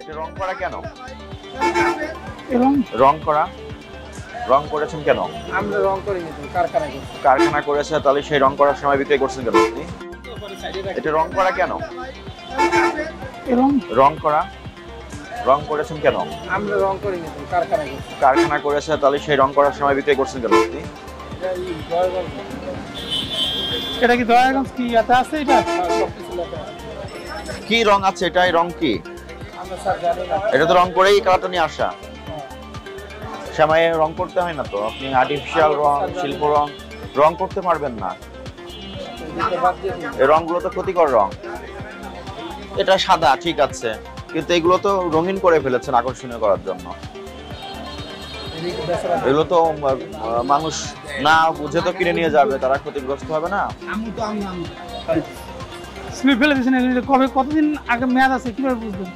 এটা রং করা কেন? এবং রং করেছেন কেন? আমরা রং করিনি, কারখানা করছি। কারখানা করেছে, তাহলে সেই রং করার সময় বিক্রি করছেন কেন আপনি? এটা রং করা কেন? এবং রং করেছেন কেন? আমরা রং করিনি, কারখানা করছি। কারখানা করেছে, তাহলে সেই রং করার সময় বিক্রি করছেন কেন আপনি? এটা কি দয়াগঞ্জ কি ইয়াতে আছে? এটা সবকিছু লেখা আছে। কি রং আছে এটাই? রং কি? আমরা স্যার জানি না। এটা তো রং করেই কালারটা নিয়ে আসা। শ্যামায় রং করতে হয় না তো, আপনি আর্টিফিশিয়াল রং, শিল্প রং করতে পারবেন না। এই রংগুলো তো ক্ষতিকর রং। এটা সাদা ঠিক আছে, কিন্তু এগুলো তো রঙিন করে ফেলেছেন আকর্ষণীয় করার জন্য। এগুলো তো মানুষ না বুঝে তো কিনে নিয়ে যাবে, তারা ক্ষতিগ্রস্ত হবে না। স্লিপ ফেলে দিয়েছেন, কবে কতদিন আগে মেয়াদ আছে কিভাবে বুঝবেন?